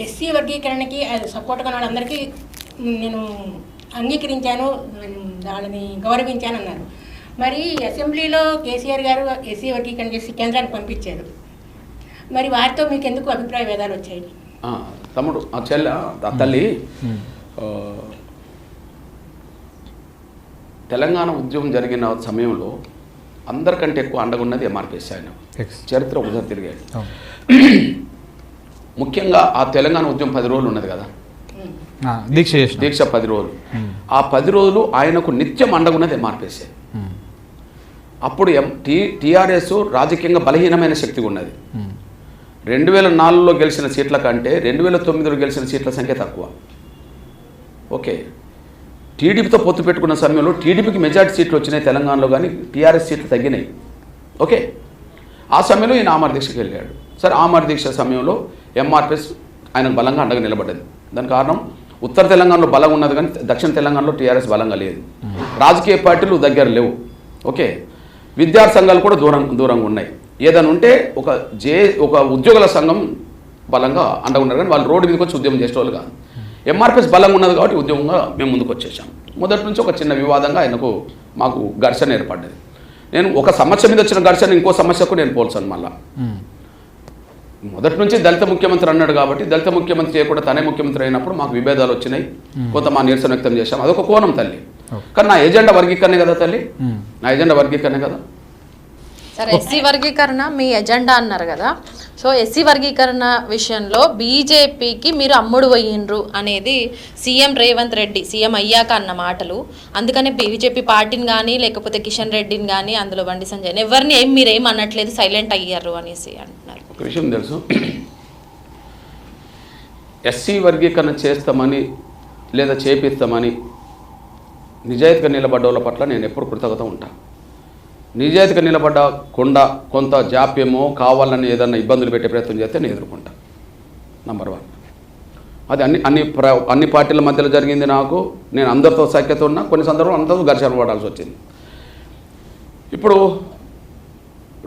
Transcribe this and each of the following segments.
SC వర్గీకరణకి సపోర్ట్గా వాళ్ళందరికీ నేను అంగీకరించాను, వాళ్ళని గౌరవించాను అన్నారు. మరి అసెంబ్లీలో కేసీఆర్ గారు ఎస్సీ వర్గీకరణ చేసి కేంద్రానికి పంపించారు. మరి వారితో మీకు ఎందుకు అభిప్రాయ భేదాలు వచ్చాయి? తమ్ముడు తల్లి తెలంగాణ ఉద్యమం జరిగిన సమయంలో అందరికంటే ఎక్కువ అండగా ఉన్నది ఎంఆర్పిఎస్. ఆయన చరిత్ర ఒకసారి తిరిగాడు. ముఖ్యంగా ఆ తెలంగాణ ఉద్యమం 10 రోజులు ఉన్నది కదా, దీక్ష 10 రోజులు. ఆ 10 రోజులు ఆయనకు నిత్యం అండగున్నది ఎంఆర్పిఎస్. అప్పుడు టీఆర్ఎస్ రాజకీయంగా బలహీనమైన శక్తిగా ఉన్నది. 2004లో గెలిచిన సీట్ల కంటే 2009లో గెలిచిన సీట్ల సంఖ్య తక్కువ. ఓకే, టీడీపీతో పొత్తు పెట్టుకున్న సమయంలో టీడీపీకి మెజార్టీ సీట్లు వచ్చినాయి తెలంగాణలో, కానీ టీఆర్ఎస్ సీట్లు తగ్గినాయి. ఓకే, ఆ సమయంలో ఈయన ఆమర దీక్షకి వెళ్ళాడు. సరే, ఆమర దీక్ష సమయంలో ఎంఆర్పిఎస్ ఆయనకు బలంగా అండగా నిలబడ్డది. దాని కారణం ఉత్తర తెలంగాణలో బలం ఉన్నది, కానీ దక్షిణ తెలంగాణలో టీఆర్ఎస్ బలంగా లేదు. రాజకీయ పార్టీలు దగ్గర లేవు. ఓకే, విద్యార్థి సంఘాలు కూడా దూరంగా ఉన్నాయి. ఏదైనా ఉంటే ఒక ఉద్యోగుల సంఘం బలంగా అండగా ఉన్నారు, కానీ వాళ్ళు రోడ్డు మీదకి వచ్చి ఉద్యమం చేసేవాళ్ళు కాదు. ఎంఆర్పిఎస్ బలంగా ఉన్నది కాబట్టి ఉద్యమంగా మేము ముందుకు వచ్చేసాం. మొదటి నుంచి ఒక చిన్న వివాదంగా మాకు ఘర్షణ ఏర్పడ్డది. నేను ఒక సమస్య మీద వచ్చిన ఘర్షణ ఇంకో సమస్యకు నేను పోల్చాను. మళ్ళా మొదటి నుంచి దళిత ముఖ్యమంత్రి అన్నాడు కాబట్టి దళిత ముఖ్యమంత్రి చేయకుండా తనే ముఖ్యమంత్రి అయినప్పుడు మాకు విభేదాలు వచ్చినాయి, కొంత మా నిరసన వ్యక్తం చేశాం. అదొక కోణం తల్లి. కానీ నా ఎజెండా వర్గీకరణే కదా తల్లి, నా ఎజెండా వర్గీకరణే కదా. సరే, ఎస్సీ వర్గీకరణ మీ ఎజెండా అన్నారు కదా. సో ఎస్సీ వర్గీకరణ విషయంలో బీజేపీకి మీరు అమ్ముడు పోయిండ్రు అనేది సీఎం రేవంత్ రెడ్డి సీఎం అయ్యాక అన్న మాటలు. అందుకనే బీజేపీ పార్టీని కానీ లేకపోతే కిషన్ రెడ్డిని కానీ అందులో బండి సంజయ్ ఎవరిని మీరేం అనట్లేదు, సైలెంట్ అయ్యారు అనేసి అంటున్నారు. ఒక విషయం తెలుసు, ఎస్సీ వర్గీకరణ చేస్తామని లేదా చేపిస్తామని నిజాయితీగా నిలబడ్డ వాళ్ళ పట్ల నేను ఎప్పుడు కృతజ్ఞత ఉంటాను. నిజాయితీగా నిలబడకుండా కొంత జాప్యమో కావాలని ఏదన్నా ఇబ్బందులు పెట్టే ప్రయత్నం చేస్తే నేను ఎదుర్కొంటా. నంబర్ 1 అది అన్ని పార్టీల మధ్యలో జరిగింది. నేను అందరితో సఖ్యత ఉన్నా, కొన్ని సందర్భంలో అందరూ ఘర్షణ పడాల్సి వచ్చింది. ఇప్పుడు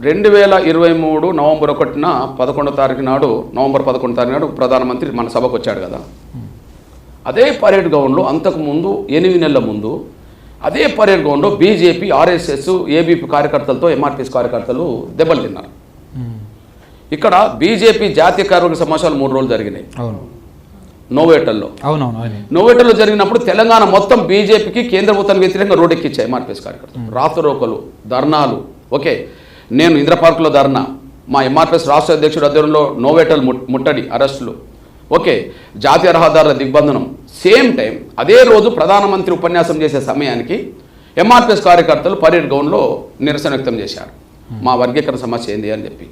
2023 నవంబర్ 1న 11వ తారీఖు నాడు ప్రధానమంత్రి మన సభకు వచ్చాడు కదా. అదే పరేడ్ గ్రౌండ్లో అంతకుముందు 8 నెలల ముందు అదే పరేడ్ గ్రౌండ్లో బీజేపీ, ఆర్ఎస్ఎస్, ఏబీపీ కార్యకర్తలతో ఎంఆర్పిఎస్ కార్యకర్తలు దెబ్బలు తిన్నారు. ఇక్కడ బీజేపీ జాతీయ కార్యవర్గ సమావేశాలు 3 రోజులు జరిగినాయి నోవేటల్లో జరిగినప్పుడు తెలంగాణ మొత్తం బీజేపీకి కేంద్ర ప్రభుత్వానికి వ్యతిరేకంగా రోడ్డెక్కించాయి ఎంఆర్పిఎస్ కార్యకర్తలు. రాత్రోకలు, ధర్నాలు. ఓకే, నేను ఇంద్రపార్కులో ధర్నా, మా ఎంఆర్పిఎస్ రాష్ట్ర అధ్యక్షుడు ఆధ్వర్యంలో నోవేటల్ ముట్టడి, అరెస్టులు. ఓకే, జాతీయ రహదారుల దిగ్బంధనం. సేమ్ టైం అదే రోజు ప్రధానమంత్రి ఉపన్యాసం చేసే సమయానికి ఎంఆర్పిఎస్ కార్యకర్తలు పరేడ్ గ్రౌండ్లో నిరసన వ్యక్తం చేశారు. మా వర్గీకరణ సమస్య ఏంది అని చెప్పి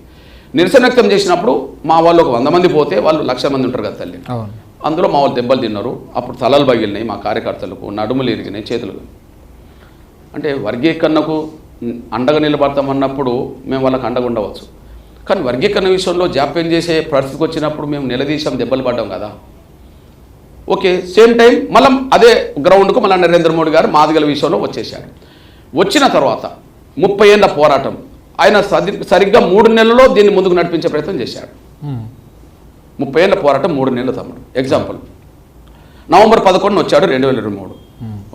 నిరసన వ్యక్తం చేసినప్పుడు మా వాళ్ళు ఒక 100 మంది పోతే వాళ్ళు 1,00,000 మంది ఉంటారు కదా తల్లి. అందులో మా వాళ్ళు దెబ్బలు తిన్నారు. అప్పుడు తలలు పగిలినాయి మా కార్యకర్తలకు, నడుములు ఇరిగినాయి, చేతులు. అంటే వర్గీకరణకు అండగా నిలబడతామన్నప్పుడు మేము వాళ్ళకి అండగా ఉండవచ్చు, కానీ వర్గీకరణ విషయంలో జాప్యం చేసే పరిస్థితికి వచ్చినప్పుడు మేము నిలదీశాం, దెబ్బలు పడ్డాం కదా. ఓకే, సేమ్ టైం మళ్ళీ అదే గ్రౌండ్కు మళ్ళీ నరేంద్ర మోడీ గారు మాదిగల విషయంలో వచ్చేసాడు. వచ్చిన తర్వాత 30 ఏళ్ళ పోరాటం ఆయన సరిగ్గా 3 నెలల్లో దీన్ని ముందుకు నడిపించే ప్రయత్నం చేశాడు. 30 ఏళ్ళ పోరాటం 3 నెలలు తమ్ముడు. ఎగ్జాంపుల్, నవంబర్ 11న వచ్చాడు 2023.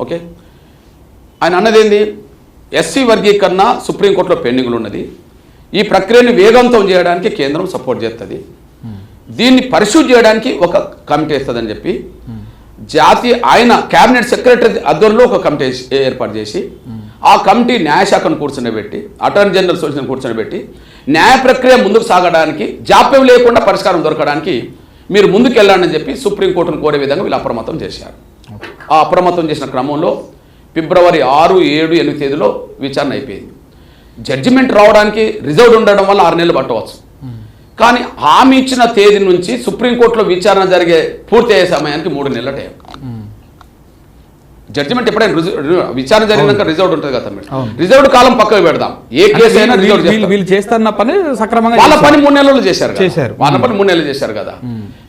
ఓకే, ఆయన అన్నదేంది, ఎస్సీ వర్గీకరణ సుప్రీంకోర్టులో పెండింగ్లు ఉన్నది, ఈ ప్రక్రియను వేగవంతం చేయడానికి కేంద్రం సపోర్ట్ చేస్తుంది, దీన్ని పరిశీలి చేయడానికి ఒక కమిటీ ఇస్తుందని చెప్పి ఆయన క్యాబినెట్ సెక్రటరీ ఆధ్వర్యంలో ఒక కమిటీ ఏర్పాటు చేసి ఆ కమిటీ న్యాయశాఖను కూర్చొనిబెట్టి, అటార్నీ జనరల్ సొల్యూషన్ కూర్చొనిబెట్టి న్యాయ ప్రక్రియ ముందుకు సాగడానికి, జాప్యం లేకుండా పరిష్కారం దొరకడానికి మీరు ముందుకు వెళ్ళాలని చెప్పి సుప్రీంకోర్టును కోరే విధంగా వీళ్ళు అప్రమత్తం చేశారు. ఆ అప్రమత్తం చేసిన క్రమంలో ఫిబ్రవరి 6, 7, 8 తేదీలో విచారణ అయిపోయింది. జడ్జిమెంట్ రావడానికి రిజర్వ్డ్ ఉండడం వల్ల 6 నెలలు పట్టవచ్చు, కానీ హామీ ఇచ్చిన తేదీ నుంచి సుప్రీంకోర్టులో విచారణ జరిగే పూర్తి అయ్యే సమయానికి 3 నెలల టైం. జడ్జిమెంట్ ఎప్పుడైనా విచారణ జరిగినాక రిజర్వ్డ్ ఉంటుంది కదా, రిజర్వ్డ్ కాలం పక్కకు పెడదాం. ఏ కేసు అయినా వీళ్ళు చేస్తున్న పని సక్రమంగా వాళ్ళ పని 3 నెలలు చేశారు, వాళ్ళ పని 3 నెలలు చేశారు కదా.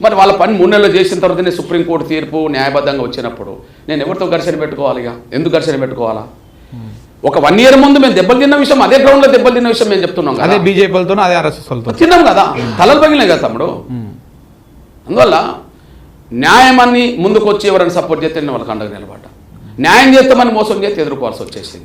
మరి వాళ్ళ పని 3 నెలలు చేసిన తర్వాతనే సుప్రీంకోర్టు తీర్పు న్యాయబద్ధంగా వచ్చినప్పుడు నేను ఎవరితో ఘర్షణ పెట్టుకోవాలి? ఎందుకు ఘర్షణ పెట్టుకోవాలా? ఒక 1 year ముందు మేము దెబ్బలు తిన్న విషయం, అదే గ్రౌండ్ లో దెబ్బలు తిన్న విషయం మేము చెప్తున్నాం కదా. అదే బీజేపీలతో, అదే ఆర్ఎస్ఎస్ వాళ్ళతో తిన్నాం కదా, తలలు పగిలినాయి కదా తమ్ముడు. అందువల్ల న్యాయమని ముందుకు వచ్చి ఎవరైనా సపోర్ట్ చేస్తే నేను వాళ్ళకి అండగా నిలబడ్డా, న్యాయం చేస్తామని మోసం చేస్తే ఎదుర్కోవాల్సి వచ్చేసింది.